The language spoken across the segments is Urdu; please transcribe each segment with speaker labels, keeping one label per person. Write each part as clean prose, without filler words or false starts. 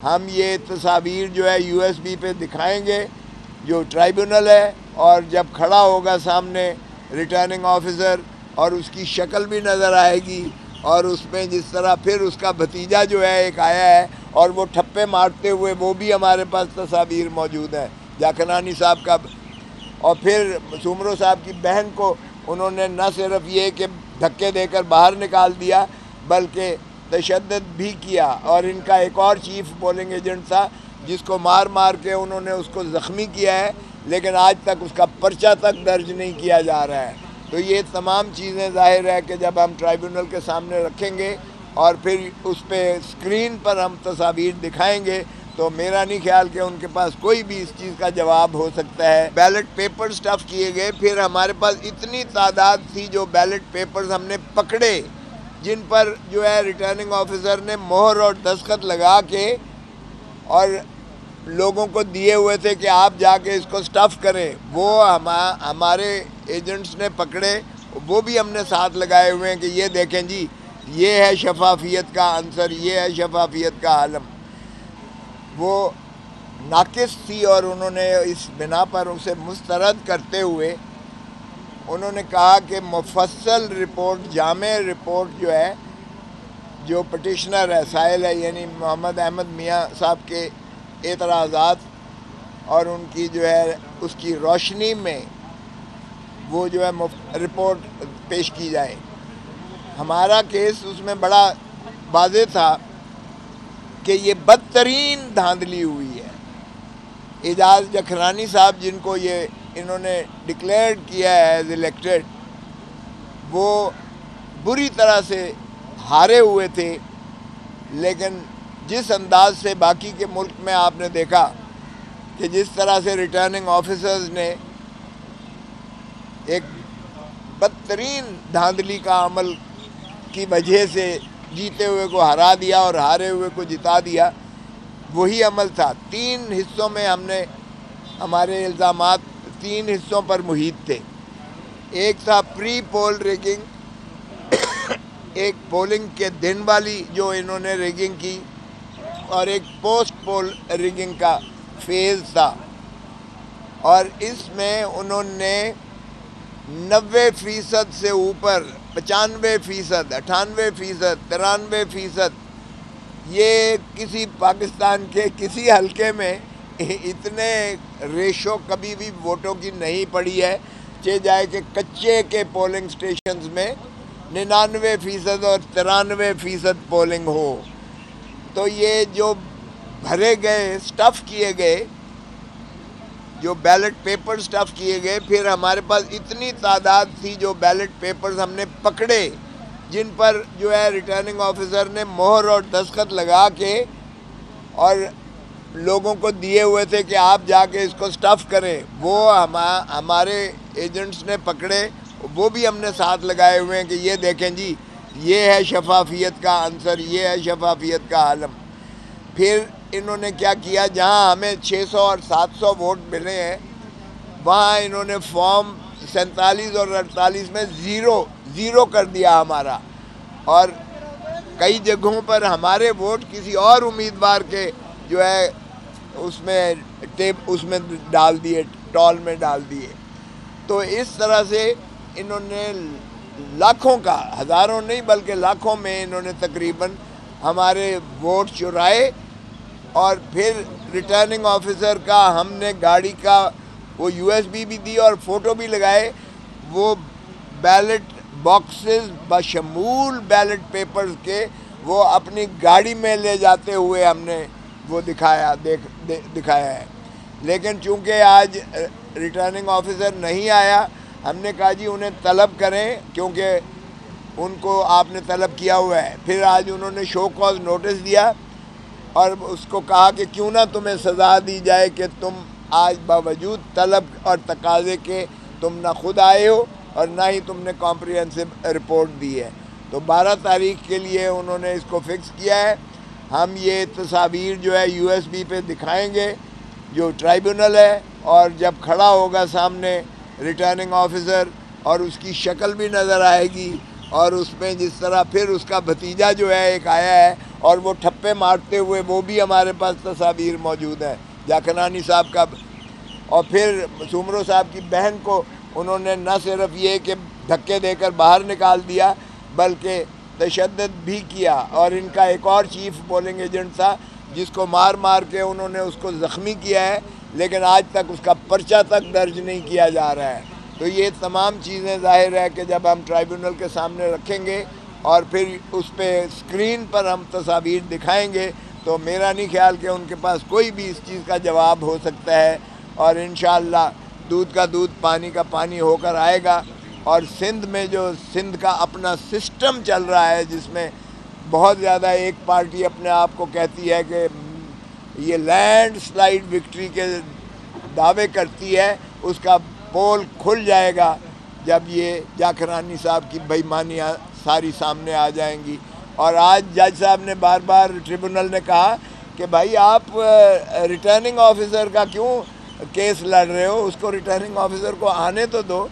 Speaker 1: ہم یہ تصاویر جو ہے USB پہ دکھائیں گے جو ٹرائیبونل ہے، اور جب کھڑا ہوگا سامنے ریٹرننگ آفیسر اور اس کی شکل بھی نظر آئے گی، اور اس میں جس طرح پھر اس کا بھتیجا جو ہے ایک آیا ہے اور وہ ٹھپے مارتے ہوئے، وہ بھی ہمارے پاس تصاویر موجود ہیں جاکنانی صاحب کا، اور پھر سومرو صاحب کی بہن کو انہوں نے نہ صرف یہ کہ دھکے دے کر باہر نکال دیا بلکہ تشدد بھی کیا، اور ان کا ایک اور چیف پولنگ ایجنٹ تھا جس کو مار مار کے انہوں نے اس کو زخمی کیا ہے، لیکن آج تک اس کا پرچہ تک درج نہیں کیا جا رہا ہے۔ تو یہ تمام چیزیں ظاہر ہے کہ جب ہم ٹرائیبونل کے سامنے رکھیں گے اور پھر اس پہ اسکرین پر ہم تصاویر دکھائیں گے تو میرا نہیں خیال کہ ان کے پاس کوئی بھی اس چیز کا جواب ہو سکتا ہے۔ بیلٹ پیپر سٹف کیے گئے، پھر ہمارے پاس اتنی تعداد تھی جو بیلٹ پیپرز ہم نے پکڑے جن پر جو ہے ریٹرننگ آفیسر نے مہر اور دستخط لگا کے اور لوگوں کو دیے ہوئے تھے کہ آپ جا کے اس کو سٹف کریں، وہ ہمارے ایجنٹس نے پکڑے، وہ بھی ہم نے ساتھ لگائے ہوئے ہیں کہ یہ دیکھیں جی، یہ ہے شفافیت کا عنصر، یہ ہے شفافیت کا عالم۔ وہ ناقص تھی اور انہوں نے اس بنا پر اسے مسترد کرتے ہوئے انہوں نے کہا کہ مفصل رپورٹ، جامع رپورٹ جو ہے، جو پٹیشنر ہے، سائل ہے، یعنی محمد احمد میاں صاحب کے اعتراضات اور ان کی جو ہے اس کی روشنی میں وہ جو ہے رپورٹ پیش کی جائے۔ ہمارا کیس اس میں بڑا واضح تھا کہ یہ بدترین دھاندلی ہوئی ہے۔ اعجاز جکھرانی صاحب جن کو انہوں نے ڈکلیئر کیا ہے ایز الیکٹڈ، وہ بری طرح سے ہارے ہوئے تھے، لیکن جس انداز سے باقی کے ملک میں آپ نے دیکھا کہ جس طرح سے ریٹرننگ آفیسرز نے ایک بدترین دھاندلی کا عمل کی وجہ سے جیتے ہوئے کو ہرا دیا اور ہارے ہوئے کو جتا دیا، وہی عمل تھا۔ 3 حصوں میں ہم نے ہمارے الزامات 3 حصوں پر محیط تھے۔ ایک تھا پری پول ریگنگ، ایک پولنگ کے دن والی جو انہوں نے ریگنگ کی، اور ایک پوسٹ پول ریگنگ کا فیز تھا، اور اس میں انہوں نے 90% سے اوپر 95%، 98%، 93%، یہ کسی پاکستان کے کسی حلقے میں اتنے ریشو کبھی بھی ووٹوں کی نہیں پڑی ہے، چاہے جائے کہ کچے کے پولنگ سٹیشنز میں 99% اور 93% پولنگ ہو۔ تو یہ جو بھرے گئے، سٹف کیے گئے، جو بیلٹ پیپر سٹف کیے گئے، پھر ہمارے پاس اتنی تعداد تھی جو بیلٹ پیپرز ہم نے پکڑے جن پر جو ہے ریٹرننگ آفیسر نے مہر اور دستخط لگا کے اور لوگوں کو دیے ہوئے تھے کہ آپ جا کے اس کو سٹف کریں، وہ ہمارے ایجنٹس نے پکڑے، وہ بھی ہم نے ساتھ لگائے ہوئے ہیں کہ یہ دیکھیں جی، یہ ہے شفافیت کا عنصر، یہ ہے شفافیت کا عالم۔ پھر انہوں نے کیا کیا، جہاں ہمیں 600 اور 700 ووٹ ملے ہیں وہاں انہوں نے فارم 47 اور 48 میں زیرو کر دیا ہمارا، اور کئی جگہوں پر ہمارے ووٹ کسی اور امیدوار کے جو ہے اس میں ڈال دیے، ٹال میں ڈال دیے۔ تو اس طرح سے انہوں نے لاکھوں کا، ہزاروں نہیں بلکہ لاکھوں میں انہوں نے تقریباً ہمارے ووٹ چرائے، اور پھر ریٹرننگ آفیسر کا ہم نے گاڑی کا وہ USB بھی دی اور فوٹو بھی لگائے، وہ بیلٹ باکسز بشمول بیلٹ پیپرز کے وہ اپنی گاڑی میں لے جاتے ہوئے ہم نے وہ دکھایا ہے۔ لیکن چونکہ آج ریٹرننگ آفیسر نہیں آیا، ہم نے کہا جی انہیں طلب کریں، کیونکہ ان کو آپ نے طلب کیا ہوا ہے۔ پھر آج انہوں نے شو کاز نوٹس دیا اور اس کو کہا کہ کیوں نہ تمہیں سزا دی جائے کہ تم آج باوجود طلب اور تقاضے کے تم نہ خود آئے ہو اور نہ ہی تم نے کمپریہنسو رپورٹ دی ہے۔ تو 12 تاریخ کے لیے انہوں نے اس کو فکس کیا ہے۔ ہم یہ تصاویر جو ہے USB پہ دکھائیں گے جو ٹرائیبونل ہے، اور جب کھڑا ہوگا سامنے ریٹرننگ آفیسر اور اس کی شکل بھی نظر آئے گی، اور اس میں جس طرح پھر اس کا بھتیجا جو ہے ایک آیا ہے اور وہ ٹھپے مارتے ہوئے وہ بھی ہمارے پاس تصاویر موجود ہیں جاکرانی صاحب کا. اور پھر سومرو صاحب کی بہن کو انہوں نے نہ صرف یہ کہ دھکے دے کر باہر نکال دیا بلکہ تشدد بھی کیا. اور ان کا ایک اور چیف پولنگ ایجنٹ تھا جس کو مار مار کے انہوں نے اس کو زخمی کیا ہے، لیکن آج تک اس کا پرچہ تک درج نہیں کیا جا رہا ہے. تو یہ تمام چیزیں ظاہر ہے کہ جب ہم ٹرائیبونل کے سامنے رکھیں گے اور پھر اس پہ اسکرین پر ہم تصاویر دکھائیں گے تو میرا نہیں خیال کہ ان کے پاس کوئی بھی اس چیز کا جواب ہو سکتا ہے. اور انشاءاللہ دودھ کا دودھ پانی کا پانی ہو کر آئے گا. اور سندھ میں جو سندھ کا اپنا سسٹم چل رہا ہے جس میں بہت زیادہ ایک پارٹی اپنے آپ کو کہتی ہے کہ یہ لینڈ سلائیڈ وکٹری کے دعوے کرتی ہے، اس کا پول کھل جائے گا جب یہ جاکرانی صاحب کی بے ایمانیاں ساری سامنے آ جائیں گی. اور آج جج صاحب نے بار بار ٹریبونل نے کہا کہ بھائی آپ ریٹرننگ آفیسر کا کیوں کیس لڑ رہے ہو، اس کو ریٹرننگ آفیسر کو آنے تو دو.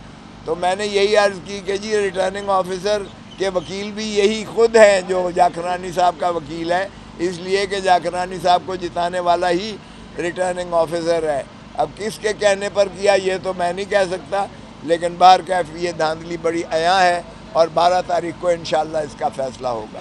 Speaker 1: تو میں نے یہی عرض کی کہ جی ریٹرننگ آفیسر کے وکیل بھی یہی خود ہیں جو جاکرانی صاحب کا وکیل ہے، اس لیے کہ جاکرانی صاحب کو جتانے والا ہی ریٹرننگ آفیسر ہے. اب کس کے کہنے پر کیا یہ تو میں نہیں کہہ سکتا، لیکن بہرکیف یہ دھاندلی بڑی عیاں ہے اور 12 تاریخ کو انشاءاللہ اس کا فیصلہ ہوگا.